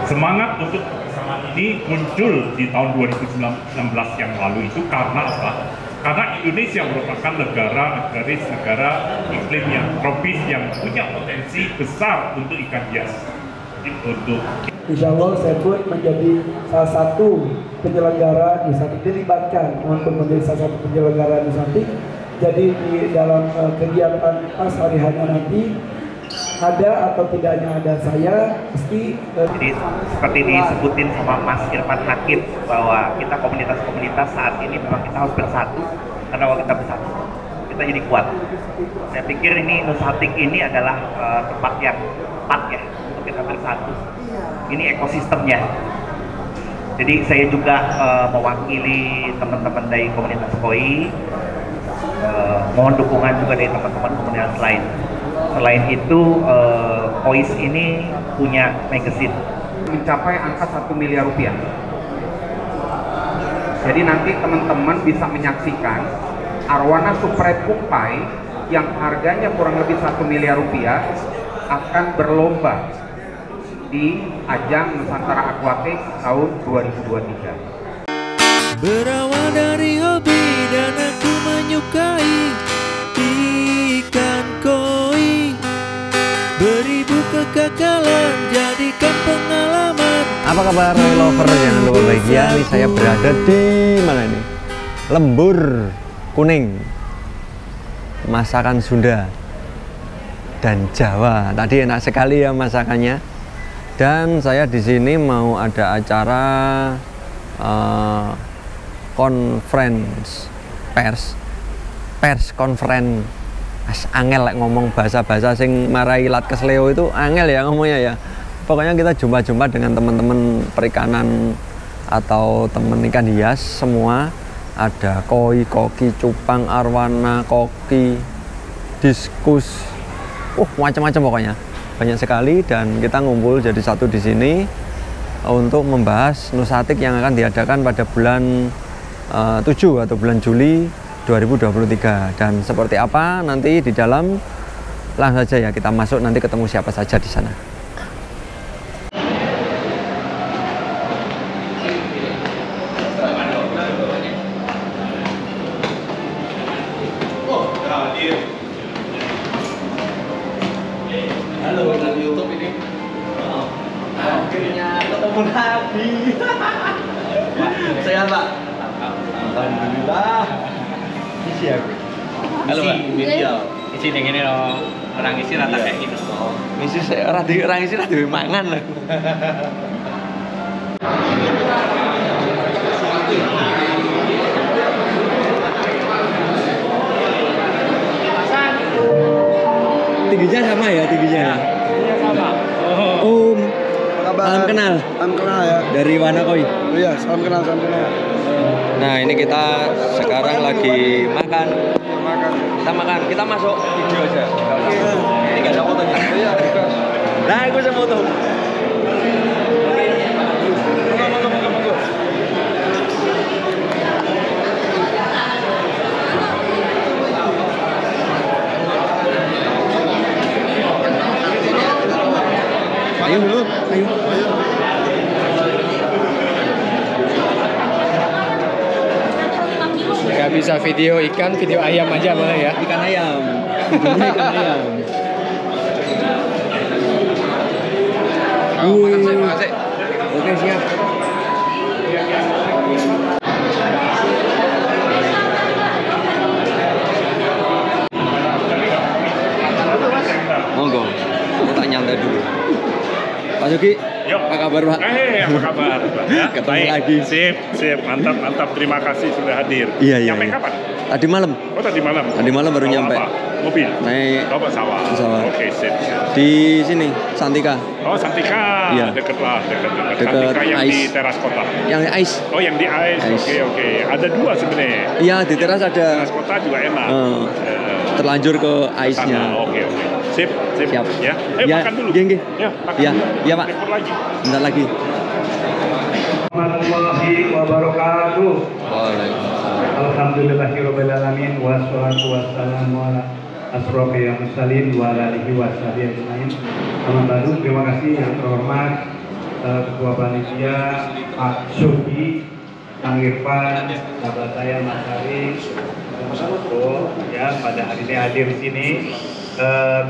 Semangat untuk kebersamaan ini muncul di tahun 2016 yang lalu itu karena apa? Karena Indonesia merupakan negara agraris, negara iklim yang tropis yang punya potensi besar untuk ikan hias. Insya Allah saya pun menjadi salah satu penyelenggara Nusantik, dilibatkan untuk menjadi salah satu penyelenggara Nusantik. Jadi di dalam kegiatan pas hari hanya nanti ada atau tidaknya ada saya pasti. Jadi seperti disebutin sama Mas Irfan Hakim bahwa kita komunitas-komunitas saat ini memang kita harus bersatu, karena kalau kita bersatu kita jadi kuat. Saya pikir ini Nusantik ini adalah tempat yang tepat ya untuk kita bersatu. Ini ekosistemnya. Jadi saya juga mewakili teman-teman dari komunitas KOI, mohon dukungan juga dari teman-teman komunitas lain. Selain itu, KOIS ini punya magazine mencapai angka 1 miliar rupiah. Jadi nanti teman-teman bisa menyaksikan arwana Super Red Pupai yang harganya kurang lebih 1 miliar rupiah akan berlomba di ajang Nusantara Aquatic tahun 2023. Berawal dari hobi dan aku menyukai ikan koi, beribu kegagalan jadikan pengalaman. Apa kabar lover, jangan lupa bahagia. Nih saya berada di mana ini? Lembur Kuning, masakan Sunda dan Jawa. Tadi enak sekali ya masakannya. Dan saya di sini mau ada acara conference pers conference. Angel ngomong bahasa-bahasa sing marai lat kesleo itu angel ya ngomongnya ya. Pokoknya kita jumpa-jumpa dengan teman-teman perikanan atau teman ikan hias semua. Ada koi, koki, cupang, arwana, koki, diskus, macam-macam pokoknya. Banyak sekali, dan kita ngumpul jadi satu di sini untuk membahas Nusantik yang akan diadakan pada bulan 7 atau bulan Juli 2023. Dan seperti apa nanti di dalam, langsung saja ya kita masuk, nanti ketemu siapa saja di sana. Halo, dari YouTube ini. Akhirnya ketemu lagi. Sehat, Pak? Alhamdulillah. Isi aku. Halo, Pak. Media. Isi yang ini loh, orang isi rata kayak gitu. Misi saya orang isi rada mangan loh. Tingginya sama ya, tingginya ya? Iya sama. Salam kenal. Salam kenal ya. Dari mana koi? Iya, salam kenal, salam kenal. Nah ini kita sekarang lagi makan. Kita makan, kita masuk video aja. Ini gak ada fotonya. Iya. Nah, aku bisa foto. Ayo dulu, ayo. Gak bisa video ikan, video ayam aja malah ya. Ikan ayam. Videonya ikan ayam. Makasih. Oke, siap. Monggo. Aku tak nyantai dulu. Pak Yogi, apa kabar Pak? Apa kabar? Ya, Ketemu baik. lagi. Sip, mantap. Terima kasih sudah hadir. Iya. Nyampe kapan? Tadi malam. Oh, tadi malam. Tadi malam baru Bawa nyampe. apa? Mobil. Naik pesawat. Oke, sip. di sini Santika. Oh, Santika. Iya. Deket. Deket Santika yang Ais. di teras kota. Yang ice. Oh, yang di Ais. Ais. Oke. Ada dua sebenarnya. Iya, di teras ada. Teras kota juga enak. Terlanjur ke ice-nya. Oke. Sip. Siap. Ya. Ya, Makan dulu. nggih. Ya, makan Iya, dulu. iya, Pak. Rekor lagi. Bentar lagi. Warahmatullahi wabarakatuh. Waalaikumsalam. Alhamdulillahirabbil alamin wassalatu wassalamu ala asrofil mursalin wa ala alihi washabihi ajmain. Terima kasih yang terhormat Ketua Panitia Pak Shogi, Kang Irfan, sahabat saya Mas Ari, ya pada hari ini hadir di sini.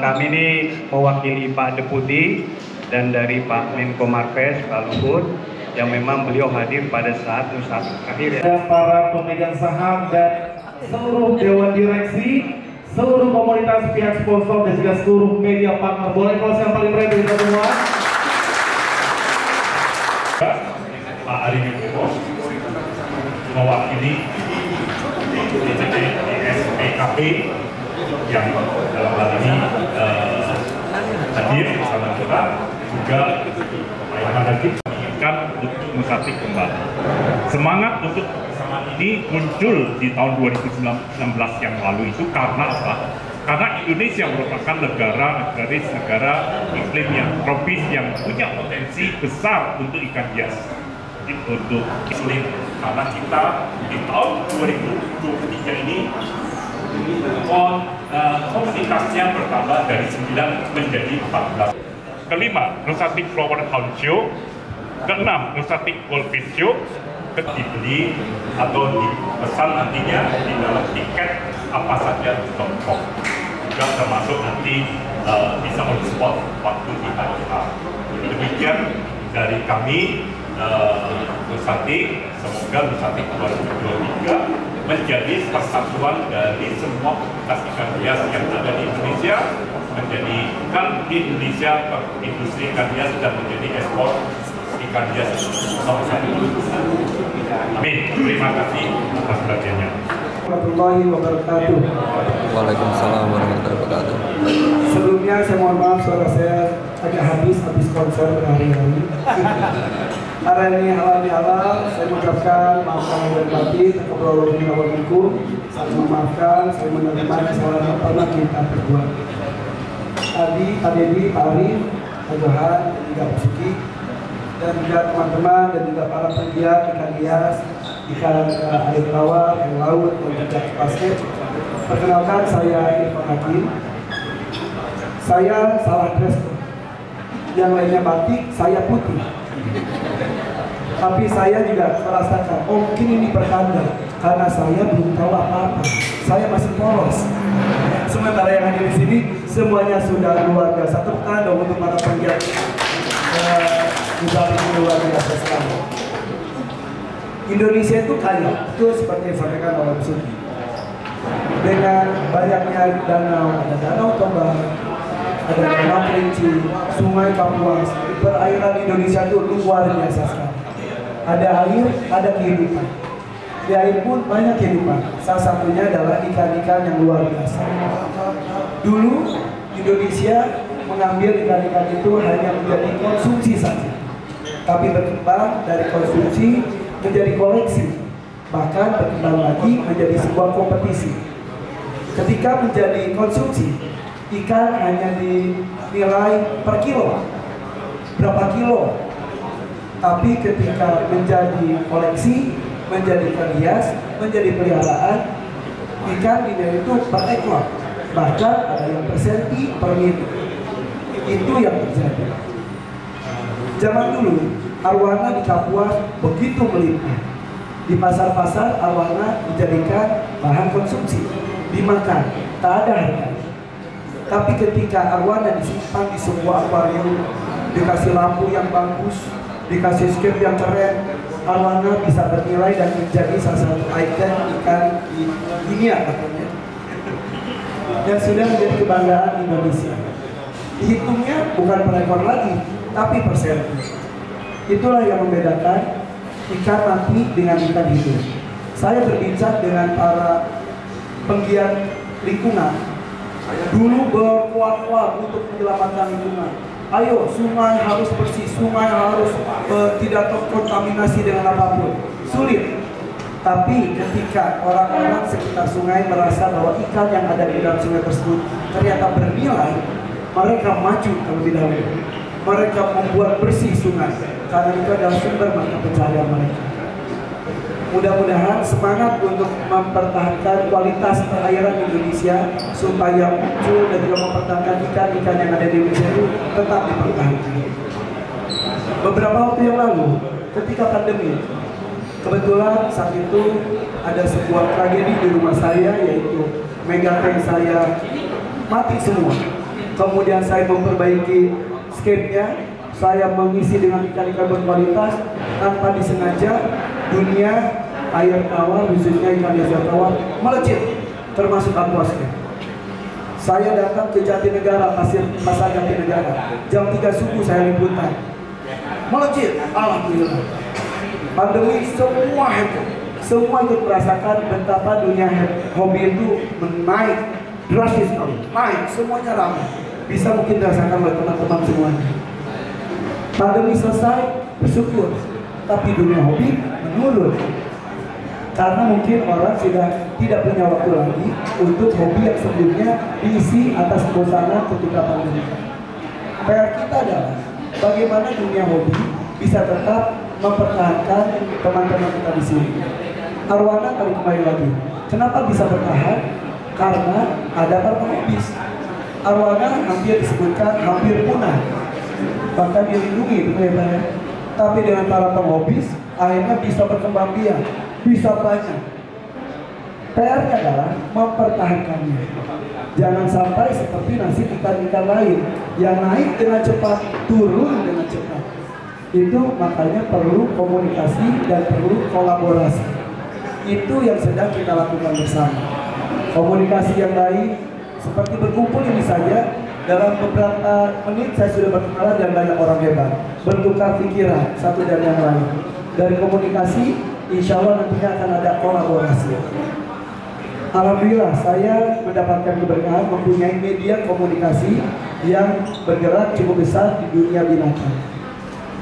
Kami ini mewakili Pak Deputi dan dari Pak Menko Marves, Pak Luhut, yang memang beliau hadir pada saat Nusantara terakhir. Para pemegang saham dan seluruh dewan direksi, seluruh komunitas pihak sponsor dan juga seluruh media partner. Boleh close yang paling berat dari semua. Pak Ari Wibowo mewakili DSPKP yang dalam hal ini hadir bersama kita, juga Pak Irman Hakim menginginkan untuk Nusantara kembali. Semangat untuk kebersamaan ini muncul di tahun 2019 yang lalu itu karena apa? Karena Indonesia merupakan negara agraris, negara iklim yang tropis yang punya potensi besar untuk ikan hias. Untuk iklim, karena kita di tahun 2023 ini komunitasnya bertambah dari 9 menjadi 14. Kelima, Nusantara Flower Hound Show. Keenam, Nusantara Goldfish Show. Dibeli atau dipesan nantinya di dalam tiket apa saja .com. Juga termasuk nanti bisa on spot waktu di hari H. Demikian dari kami Nusantara, semoga Nusantara 2023 menjadi persatuan dari semua komunitas ikan hias yang ada di Indonesia, menjadikan Indonesia industri ikan hias dan menjadi ekspor ikan hias nomor 1. Amin. Terima kasih atas perhatiannya. Warahmatullahi wabarakatuh. Waalaikumsalam warahmatullahi wabarakatuh. Sebelumnya saya mohon maaf suara saya agak habis konser berhari-hari. Karena ini halal, saya mengucapkan maaf lahir batin, takabbalallahu saya memaafkan, saya menerima kesalahan yang pernah kita perbuat. Tadi Pak Dedi, Pak Arif, Pak Johan, dan juga Pak Suki, dan juga teman-teman dan juga para pegiat ikan hias, ikan air tawar, air laut, dan juga basket. Perkenalkan, saya Irfan Hakim. Saya salah dress, yang lainnya batik, saya putih. Tapi saya juga merasakan, oh mungkin ini pertanda, karena saya belum tahu apa-apa. Saya masih polos. Sementara yang hadir di sini semuanya sudah luar biasa. Tepuk tangan dong untuk para pegiat. Ini luar biasa sekali. Indonesia itu kaya, itu seperti yang disampaikan oleh Suki. Dengan banyaknya danau, ada danau Toba, ada danau Kerinci, sungai Kapuas, perairan Indonesia itu luar biasa sekali. Ada air, ada kehidupan. Di air pun banyak kehidupan. Salah satunya adalah ikan-ikan yang luar biasa. Dulu Indonesia mengambil ikan-ikan itu hanya menjadi konsumsi saja. Tapi berkembang dari konsumsi menjadi koleksi. Bahkan berkembang lagi menjadi sebuah kompetisi. Ketika menjadi konsumsi, ikan hanya dinilai per kilo. Berapa kilo? Tapi ketika menjadi koleksi, menjadi ikan hias, menjadi peliharaan, ikan dinilai itu per ekor. Bahkan ada yang per senti, per mili. Itu yang terjadi. Zaman dulu, arwana di Kapuas begitu melimpah. Di pasar-pasar arwana dijadikan bahan konsumsi, dimakan, tak ada harga. Tapi ketika arwana disimpan di sebuah akuarium, dikasih lampu yang bagus, dikasih scape yang keren, arwana bisa bernilai dan menjadi salah satu ikon ikan di dunia katanya. Dan sudah menjadi kebanggaan Indonesia. Dihitungnya bukan per ekor lagi, tapi per senti. Itulah yang membedakan ikan mati dengan ikan hidup. Saya berbincang dengan para penggiat lingkungan. Dulu berkuat-kuat untuk menyelamatkan lingkungan. Ayo, sungai harus bersih, sungai harus tidak terkontaminasi dengan apapun. Sulit. Tapi ketika orang-orang sekitar sungai merasa bahwa ikan yang ada di dalam sungai tersebut ternyata bernilai, mereka maju terlebih dahulu. Mereka membuat bersih sungai karena itu adalah sumber mata pencaharian mereka. Mudah-mudahan semangat untuk mempertahankan kualitas perairan Indonesia supaya muncul dan juga mempertahankan ikan-ikan yang ada di Indonesia itu tetap dipertahankan. Beberapa waktu yang lalu, ketika pandemi, kebetulan saat itu ada sebuah tragedi di rumah saya, yaitu megatank saya mati semua. Kemudian saya memperbaiki scape-nya, saya mengisi dengan ikan-ikan berkualitas tanpa disengaja. Dunia air tawar, khususnya ikan air tawar, melejit, termasuk aquascape. Saya datang ke Jatinegara, pasar Jatinegara, jam 3 subuh saya liputan, melejit, alhamdulillah. Pandemi semua heboh, semua ikut merasakan betapa dunia hobi itu menaik drastis sekali, naik, semuanya ramai. Bisa mungkin dirasakan oleh teman-teman semuanya. Pandemi selesai, bersyukur, tapi dunia hobi menurun. Karena mungkin orang sudah tidak punya waktu lagi untuk hobi yang sebelumnya diisi atas bosanan ketika pandemi. PR kita adalah bagaimana dunia hobi bisa tetap mempertahankan teman-teman kita di sini. Arwana kali kembali lagi. Kenapa bisa bertahan? Karena ada para hobis. Arwana hampir disebutkan hampir punah, bahkan dilindungi, betul ya. Tapi dengan para penghobis akhirnya bisa berkembang biak, bisa banyak. PR-nya adalah mempertahankannya. Jangan sampai seperti nasib ikan-ikan lain yang naik dengan cepat, turun dengan cepat. Itu makanya perlu komunikasi dan perlu kolaborasi. Itu yang sedang kita lakukan bersama. Komunikasi yang baik, seperti berkumpul ini saja. Dalam beberapa menit saya sudah berkenalan dan banyak orang hebat, bertukar pikiran satu dan yang lain. Dari komunikasi, insya Allah nantinya akan ada kolaborasi. Alhamdulillah saya mendapatkan keberkahan mempunyai media komunikasi yang bergerak cukup besar di dunia binatang.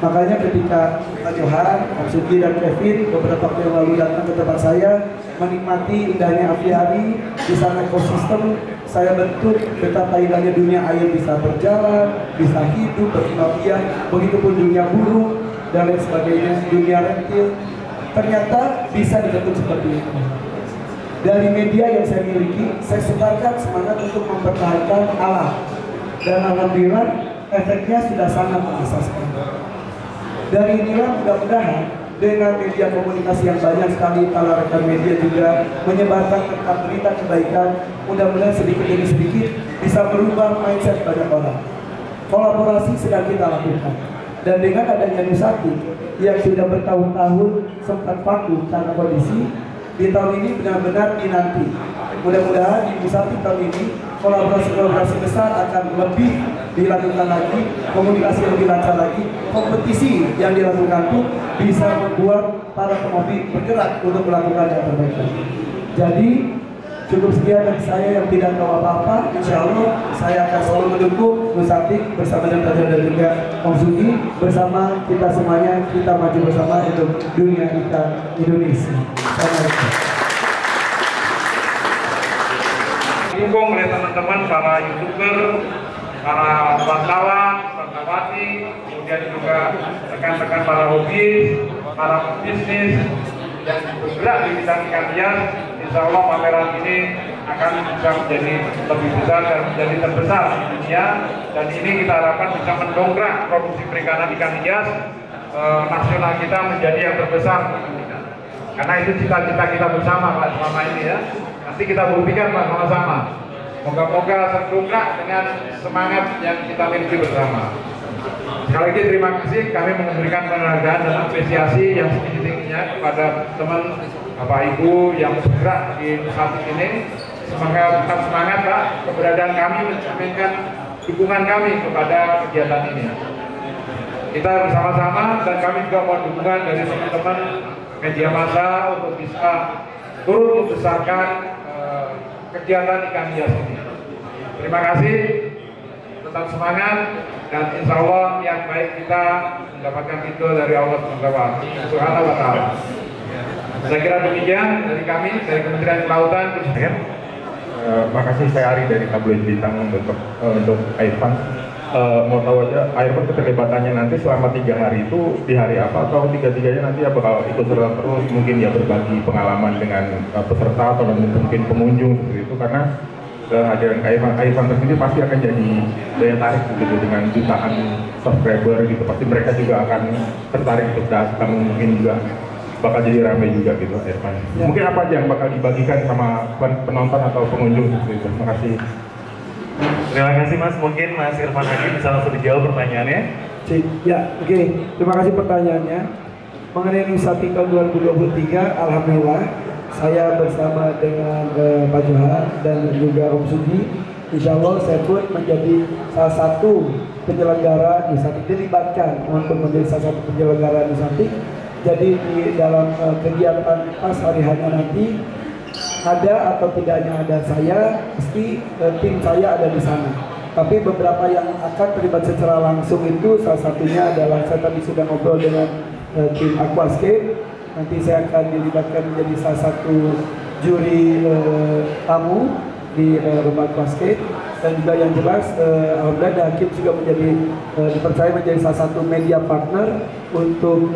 Makanya ketika Pak Johan, Pak Sugi dan Kevin beberapa waktu yang lalu datang ke tempat saya, menikmati indahnya aviari, di sana ekosistem, saya bentuk betapa indahnya dunia air bisa berjalan, bisa hidup, berkembang biak, begitupun dunia burung dan lain sebagainya, dunia reptil, ternyata bisa dibentuk seperti itu. Dari media yang saya miliki, saya sebarkan semangat untuk mempertahankan alam, dan alhamdulillah efeknya sudah sangat terasa sekali. Dari inilah mudah-mudahan dengan media komunikasi yang banyak sekali, para rekan media juga menyebarkan tentang berita kebaikan, mudah-mudahan sedikit demi sedikit bisa berubah mindset banyak orang. Kolaborasi sedang kita lakukan, dan dengan adanya Nusati yang sudah bertahun-tahun sempat vakum karena kondisi, di tahun ini benar-benar dinanti. Mudah-mudahan di Nusati tahun ini kolaborasi besar akan lebih dilakukan lagi, komunikasi lebih lancar lagi, kompetisi yang dilakukan pun bisa membuat para pehobi bergerak untuk melakukan yang terbaik. Jadi cukup sekian dari saya yang tidak tahu apa-apa. Insya Allah saya akan selalu mendukung Nusati bersama dengan Raja dan juga Om Sugi, bersama kita semuanya, kita maju bersama untuk dunia ikan Indonesia. Assalamualaikum. Didukung oleh teman-teman para YouTuber, para wartawan, wartawati, kemudian juga rekan-rekan para hobis, para bisnis yang bergerak di bidang ikan hias. Insya Allah pameran ini akan bisa menjadi lebih besar dan menjadi terbesar di dunia, dan ini kita harapkan bisa mendongkrak produksi perikanan ikan hias nasional kita menjadi yang terbesar. Karena itu cita-cita kita bersama Pak selama ini ya. Nanti kita buktikan Pak sama-sama. Moga-moga terdongkrak dengan semangat yang kita miliki bersama. Sekali lagi terima kasih, kami memberikan penghargaan dan apresiasi yang setinggi-tingginya kepada teman Bapak Ibu yang bergerak di saat ini. Semoga tetap semangat Pak, keberadaan kami mencerminkan dukungan kami kepada kegiatan ini. Kita bersama-sama, dan kami juga mohon dukungan dari teman-teman media massa untuk bisa turut membesarkan kegiatan ikan hias ini. Terima kasih, tetap semangat, dan insya Allah yang baik kita mendapatkan itu dari Allah Subhanahu wa Ta'ala. Saya kira demikian dari kami, dari Kementerian Kelautan. Makasih, saya Ari dari Tabloid Bintang untuk Airpan. Mau tahu aja, Airpan keterlibatannya nanti selama 3 hari itu di hari apa, atau tiga-tiganya nanti ya bakal ikut serta terus, mungkin ya berbagi pengalaman dengan peserta atau mungkin pengunjung seperti itu, karena kehadiran Kak Irfan tersendiri pasti akan jadi daya tarik gitu dengan jutaan subscriber gitu. Pasti mereka juga akan tertarik untuk datang, mungkin juga bakal jadi ramai juga gitu Irfan. Ya. Mungkin apa aja yang bakal dibagikan sama penonton atau pengunjung gitu. Terima kasih. Terima kasih Mas, mungkin Mas Irfan Hakim bisa langsung dijawab pertanyaannya. Ya, oke. Terima kasih pertanyaannya. Mengenai Nusatik tahun 2023, alhamdulillah saya bersama dengan Pak Johan dan juga Om Sugi, insya Allah saya pun menjadi salah satu penyelenggara Nusatik, dilibatkan untuk menjadi salah satu penyelenggara Nusatik. Jadi di dalam kegiatan pas hari hanya nanti ada atau tidaknya ada saya, pasti tim saya ada di sana. Tapi beberapa yang akan terlibat secara langsung itu salah satunya adalah saya tadi sudah ngobrol dengan tim Aquascape. Nanti saya akan dilibatkan menjadi salah satu juri tamu di rumah Aquascape. Dan juga yang jelas alhamdulillah Hakim juga menjadi dipercaya menjadi salah satu media partner untuk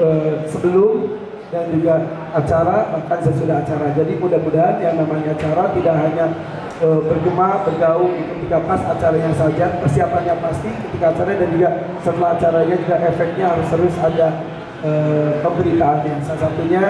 sebelum dan juga acara, bahkan sesudah acara. Jadi mudah-mudahan yang namanya acara tidak hanya bergema, bergaung ketika pas acaranya saja, persiapannya pasti ketika acara, dan juga setelah acaranya juga efeknya harus terus ada pemberitaannya. Salah satunya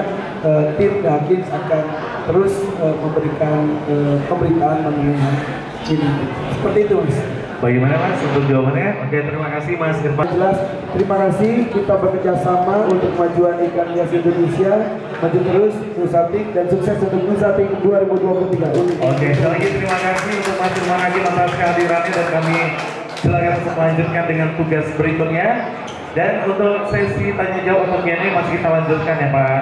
tim Hakim akan terus memberikan pemberitaan mengenai ini. Seperti itu Mas. Bagaimana Mas untuk jawabannya? Oke, terima kasih Mas Irfan. Jelas, terima kasih, kita bekerja sama untuk kemajuan ikan hias Indonesia, maju terus Nusatik, dan sukses untuk Nusatik 2023. Oke, sekali lagi terima kasih untuk Mas Irfan Hakim atas kehadirannya, dan kami silakan untuk melanjutkan dengan tugas berikutnya. Dan untuk sesi tanya jawab untuk ini masih kita lanjutkan ya Pak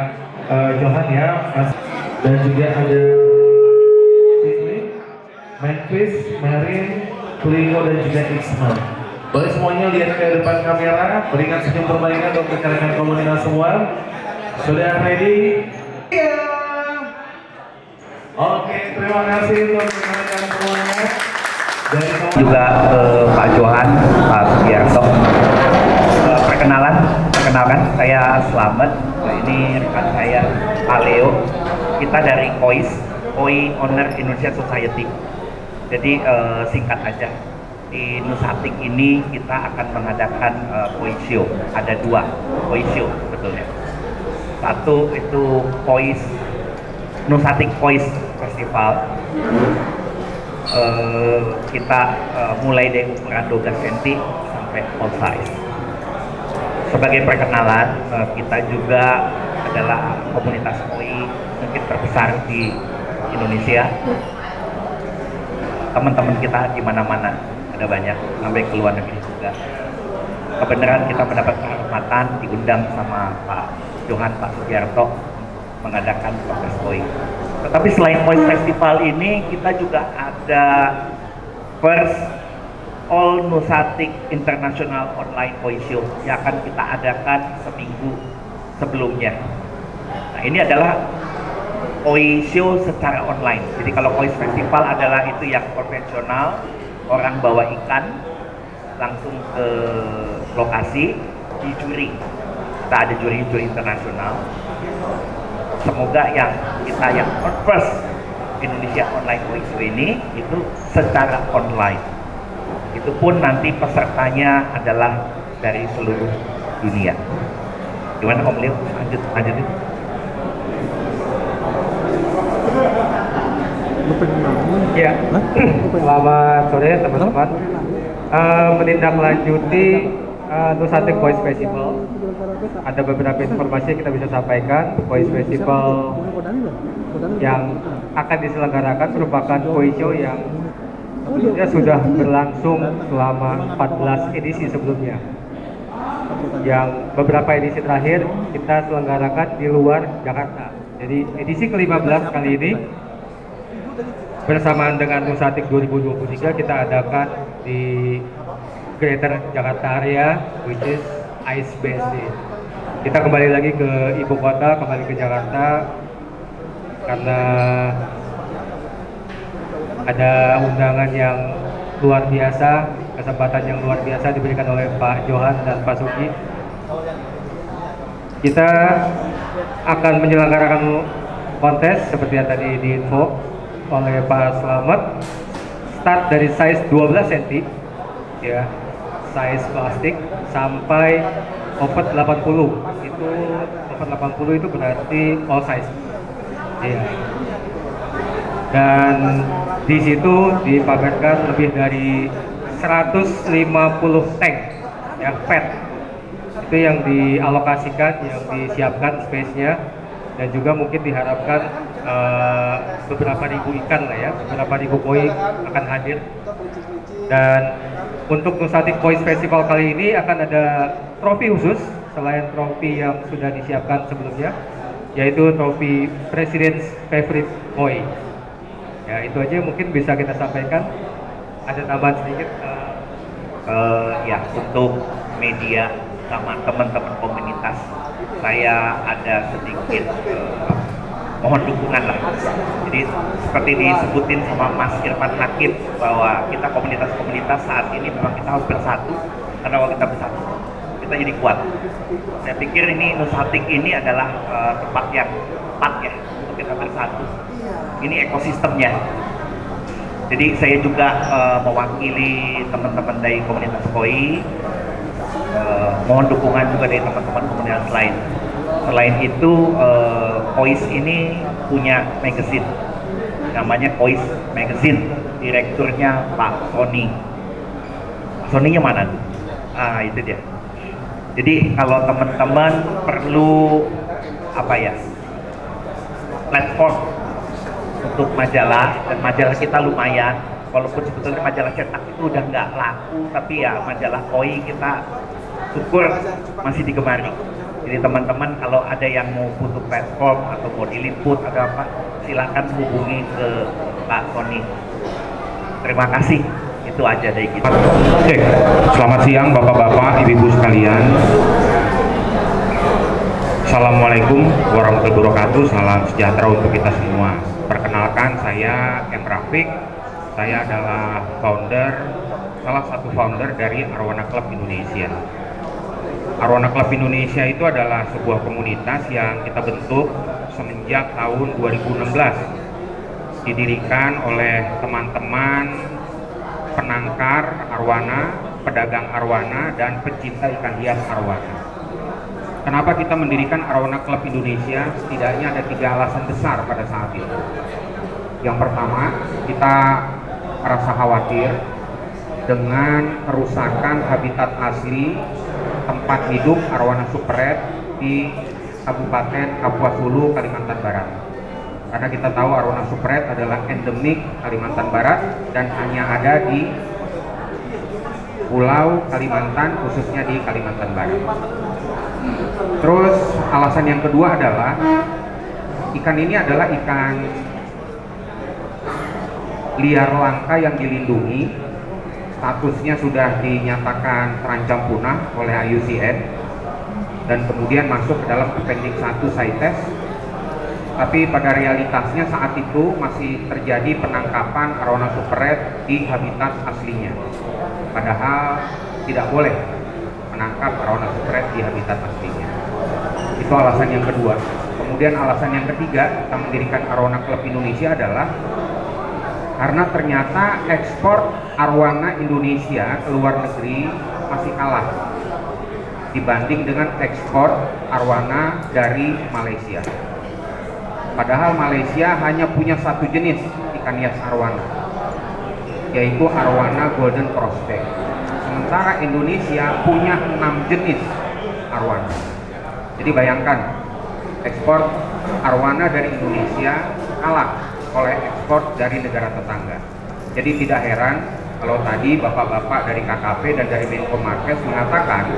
Johan ya, Mas. Dan juga ada Memphis, Marin, Kulingo, dan juga Isma. Boleh semuanya lihat ke depan kamera, berikan senyum perbaikan untuk rekan-rekan komunitas semua. Sudah ready? Iya. Oke, terima kasih untuk rekan-rekan semuanya. Juga Pak Johan, Pak Sugiarto. Perkenalkan, saya Slamet. Ini rekan saya Pak Leo. Kita dari Koi Owner Indonesia Society. Jadi singkat aja, di Nusatik ini kita akan mengadakan Koi Show. Ada 2 Koi Show sebetulnya. Satu itu Nusatik Koi Festival. Kita mulai dari ukuran 12 cm sampai all size. Sebagai perkenalan, kita juga adalah komunitas koi mungkin terbesar di Indonesia. Teman-teman kita di mana-mana, ada banyak, sampai ke luar negeri juga. Kebenaran kita mendapat kehormatan diundang sama Pak Johan, Pak Sugiarto mengadakan kontes koi. Tetapi selain Koi Festival ini, kita juga ada First All Nusatik International Online Koi Show yang akan kita adakan seminggu sebelumnya. Nah, ini adalah Koi Show secara online. Jadi kalau Koi Festival adalah itu yang konvensional, orang bawa ikan langsung ke lokasi, dijuri. Kita ada juri-juri internasional. Semoga yang first Indonesia Online Koi Show ini itu secara online. Itu pun nanti pesertanya adalah dari seluruh dunia. Gimana Om Leo? Lanjutin. Ya, selamat sore teman-teman. Menindaklanjuti Nusatik Koi Festival, ada beberapa informasi yang kita bisa sampaikan. Koi Festival yang akan diselenggarakan merupakan Koi Show yang sudah berlangsung selama 14 edisi sebelumnya. Yang beberapa edisi terakhir kita selenggarakan di luar Jakarta. Jadi edisi ke-15 kali ini bersamaan dengan Nusatik 2023 kita adakan di Greater Jakarta area, which is ICBC. Kita kembali lagi ke ibu kota, kembali ke Jakarta karena ada undangan yang luar biasa, kesempatan yang luar biasa diberikan oleh Pak Johan dan Pak Sugi. Kita akan menyelenggarakan kontes seperti yang tadi diinfo oleh Pak Slamet. start dari size 12 cm ya, size plastik sampai open 80. Itu open 80 itu berarti all size. Iya. Dan di situ dipamerkan lebih dari 150 tank ya, PET. Itu yang dialokasikan, yang disiapkan space-nya, dan juga mungkin diharapkan beberapa ribu ikan lah ya, beberapa ribu koi akan hadir. Dan untuk Nusantik Koi Festival kali ini akan ada trofi khusus selain trofi yang sudah disiapkan sebelumnya, yaitu trofi President's Favorite Koi. Ya, itu aja mungkin bisa kita sampaikan. Ada tambahan sedikit? Ya, untuk media sama teman-teman komunitas, saya ada sedikit mohon dukungan lah. Jadi seperti disebutin sama Mas Irfan Hakim bahwa kita komunitas-komunitas saat ini memang kita harus bersatu, karena kalau kita bersatu kita jadi kuat. Saya pikir ini Nusantik ini adalah tempat yang tepat ya untuk kita bersatu. Ini ekosistemnya. Jadi saya juga mewakili teman-teman dari komunitas koi, mohon dukungan juga dari teman-teman komunitas lain. Selain itu, Kois ini punya magazine, namanya Kois Magazine, direkturnya Pak Sony. Sony-nya mana? Ah, itu dia. Jadi kalau teman-teman perlu apa ya, platform untuk majalah, dan majalah kita lumayan, walaupun sebetulnya majalah cetak itu udah nggak laku, tapi ya majalah koi kita syukur masih digemari. Jadi teman-teman kalau ada yang mau butuh platform atau mau diliput ada apa, silakan hubungi ke Pak Sony. Terima kasih. Itu aja dari kita. Oke, selamat siang Bapak-Bapak, Ibu-Ibu sekalian. Assalamualaikum warahmatullahi wabarakatuh. Salam sejahtera untuk kita semua. Perkenalkan, saya M. Rafiq. Saya adalah salah satu founder dari Arowana Club Indonesia. Arowana Club Indonesia itu adalah sebuah komunitas yang kita bentuk semenjak tahun 2016. Didirikan oleh teman-teman penangkar arwana, pedagang arwana, dan pecinta ikan hias arwana. Kenapa kita mendirikan Arowana Club Indonesia? Setidaknya ada 3 alasan besar pada saat itu. Yang pertama, kita merasa khawatir dengan kerusakan habitat asli tempat hidup arwana super red di Kabupaten Kapuas Hulu, Kalimantan Barat. Karena kita tahu arwana super red adalah endemik Kalimantan Barat dan hanya ada di Pulau Kalimantan, khususnya di Kalimantan Barat. Terus alasan yang kedua adalah ikan ini adalah ikan liar langka yang dilindungi, statusnya sudah dinyatakan terancam punah oleh IUCN dan kemudian masuk ke dalam Appendix 1 CITES. Tapi pada realitasnya saat itu masih terjadi penangkapan arowana super red di habitat aslinya, padahal tidak boleh menangkap arowana super red di habitat aslinya. Itu alasan yang kedua. Kemudian alasan yang ketiga kita mendirikan Arowana Club Indonesia adalah karena ternyata ekspor arwana Indonesia ke luar negeri masih kalah dibanding dengan ekspor arwana dari Malaysia. Padahal Malaysia hanya punya satu jenis ikan hias arwana, yaitu arwana golden prospect. Sementara Indonesia punya 6 jenis arwana. Jadi bayangkan, ekspor arwana dari Indonesia kalah oleh ekspor dari negara tetangga. Jadi tidak heran kalau tadi bapak-bapak dari KKP dan dari Menko Marves mengatakan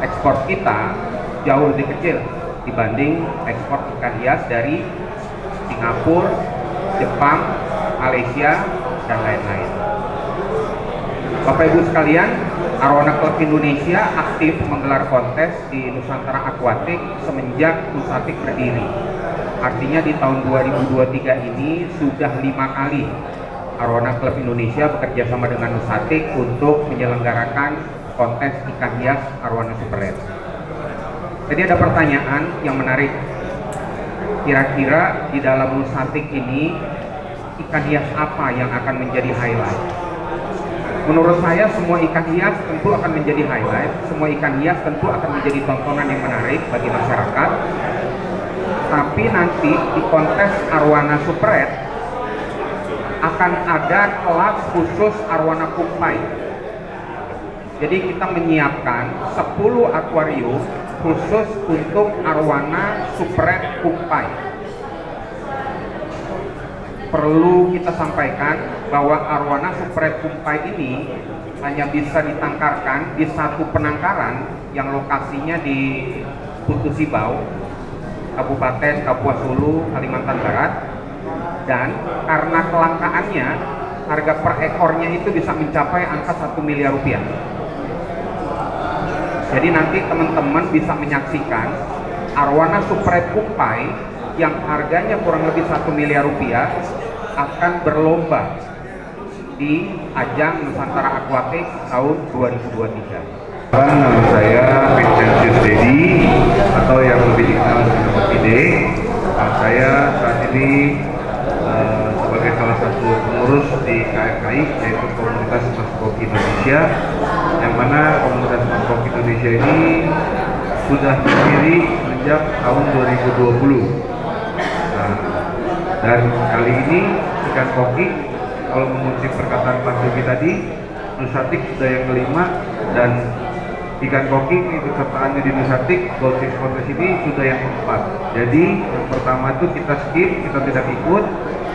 ekspor kita jauh lebih kecil dibanding ekspor ikan hias dari Singapura, Jepang, Malaysia, dan lain-lain. Bapak Ibu sekalian, Arowana Club Indonesia aktif menggelar kontes di Nusantara Aquatic semenjak Nusantik berdiri. Artinya di tahun 2023 ini sudah 5 kali Arowana Club Indonesia bekerja sama dengan Nusantik untuk menyelenggarakan kontes ikan hias arwana super red. Jadi ada pertanyaan yang menarik. Kira-kira di dalam Nusantik ini ikan hias apa yang akan menjadi highlight? Menurut saya semua ikan hias tentu akan menjadi highlight, semua ikan hias tentu akan menjadi tontonan yang menarik bagi masyarakat. Tapi nanti di kontes Arowana Super Red akan ada kelas khusus Arowana Kumpai. Jadi kita menyiapkan 10 akuarium khusus untuk Arowana Super Red Kumpai. Perlu kita sampaikan bahwa Arowana Super Red Kumpai ini hanya bisa ditangkarkan di satu penangkaran yang lokasinya di Putu Sibau, Kabupaten Kapuas Hulu, Kalimantan Barat. Dan karena kelangkaannya, harga per ekornya itu bisa mencapai angka 1 miliar rupiah. Jadi nanti teman-teman bisa menyaksikan Arowana Super Red Kumpai yang harganya kurang lebih 1 miliar rupiah akan berlomba di ajang Nusantara Aquatic tahun 2023. Nama saya Vincentius Dedi atau yang lebih dikenal dengan Pide. Saya saat ini sebagai salah satu pengurus di KFKI, yaitu Komunitas Mas Koki Indonesia, yang mana Komunitas Mas Koki Indonesia ini sudah berdiri sejak tahun 2020. Nah, dan kali ini ikan koki, kalau mengutip perkataan Pak Sugi tadi, Nusatik sudah yang kelima, dan ikan koki keikutsertaannya di Nusatik Goldfish Contest ini sudah yang keempat. Jadi yang pertama itu kita skip, kita tidak ikut.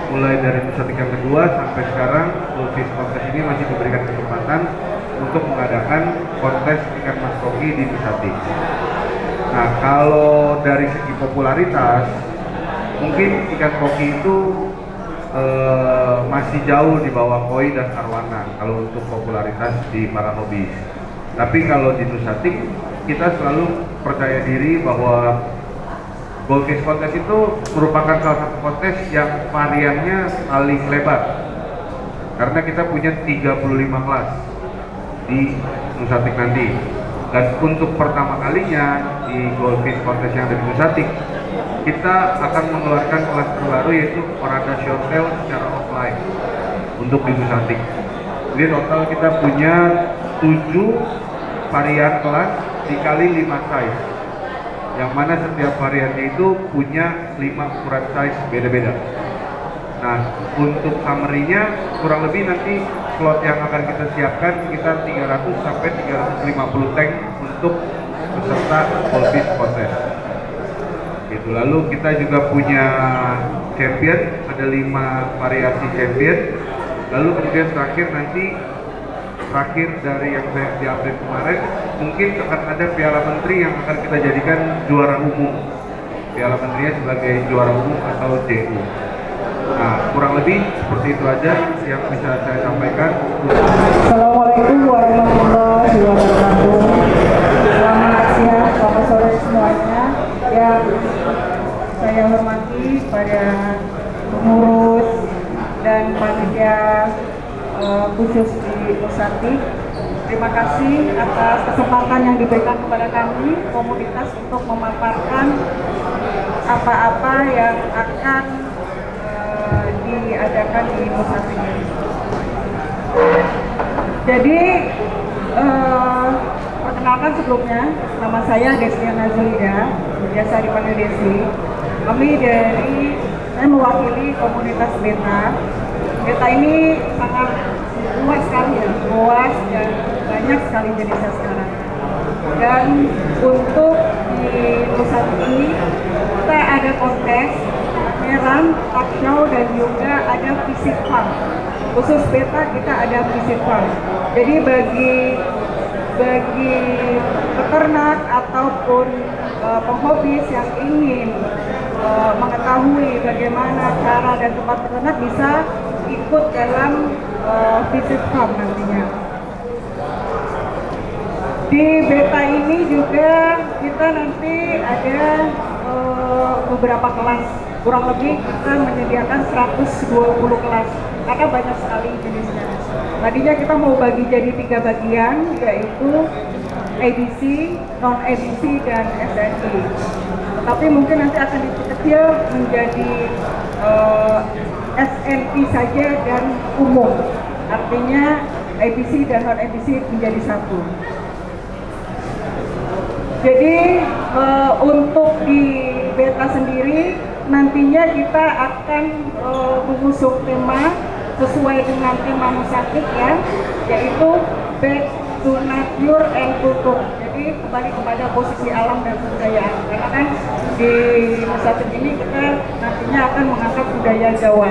Mulai dari Nusatik yang kedua sampai sekarang Goldfish Contest ini masih diberikan kesempatan untuk mengadakan kontes ikan mas koki di Nusatik. Nah, kalau dari segi popularitas, mungkin ikan koki itu masih jauh di bawah koi dan arowana kalau untuk popularitas di para hobis. Tapi kalau di Nusatik kita selalu percaya diri bahwa Goldfish Contest itu merupakan salah satu kontes yang variannya paling lebar, karena kita punya 35 kelas di Nusatik nanti. Dan untuk pertama kalinya di Goldfish Contest yang ada di Nusatik, kita akan mengeluarkan kelas terbaru, yaitu Orada Shorttail secara offline untuk di Nusatik. Jadi total kita punya 7 varian kelas dikali 5 size, yang mana setiap variannya itu punya 5 ukuran size beda-beda. Nah, untuk summary-nya kurang lebih nanti slot yang akan kita siapkan sekitar 300 sampai 350 tank untuk peserta Goldfish Contest. Gitu. Lalu kita juga punya champion, ada 5 variasi champion. Lalu kemudian terakhir dari yang saya di-update kemarin, mungkin akan ada Piala Menteri yang akan kita jadikan juara umum. Piala Menterinya sebagai juara umum atau JU. Nah, kurang lebih seperti itu aja yang bisa saya sampaikan. Assalamualaikum warahmatullahi wabarakatuh. Selamat siang, selamat sore semuanya. Yang saya hormati pada pengurus dan panitia khusus di Nusatik. Terima kasih atas kesempatan yang diberikan kepada kami komunitas untuk memaparkan apa-apa yang akan diadakan di Nusatik. Jadi perkenalkan sebelumnya, nama saya Destiana Zulida, biasa dipanggil Desi. Saya mewakili komunitas Beta. Beta ini sangat luas sekali ya, luas dan banyak sekali jenisnya sekarang. Dan untuk di Nusatik ini kita ada kontes, pameran, talk show, dan juga ada visit farm. Khusus Beta kita ada visit farm. Jadi bagi peternak ataupun penghobis yang ingin mengetahui bagaimana cara dan tempat peternak, bisa ikut dalam visit farm nantinya. Di Beta ini juga kita nanti ada beberapa kelas, kurang lebih kita menyediakan 120 kelas karena banyak sekali jenisnya. Tadinya kita mau bagi jadi 3 bagian, yaitu ABC, non-ABC, dan SNI. Tapi mungkin nanti akan dikecil menjadi SNI saja dan umum. Artinya ABC dan non ABC menjadi satu. Jadi untuk di Beta sendiri nantinya kita akan mengusung tema sesuai dengan tema Nusatik ya, yaitu back to nature and culture. Jadi kembali kepada posisi alam dan kebudayaan. Karena kan di Nusatik ini kita nantinya akan mengangkat budaya Jawa.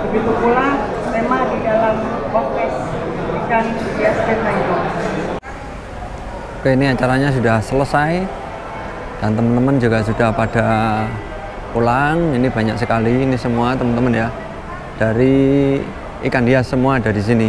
Begitu pula tema di dalam kontes ikan hias Beta itu. Oke, ini acaranya sudah selesai dan teman-teman juga sudah pada pulang. Ini banyak sekali, ini semua teman-teman ya, dari ikan hias semua ada di sini.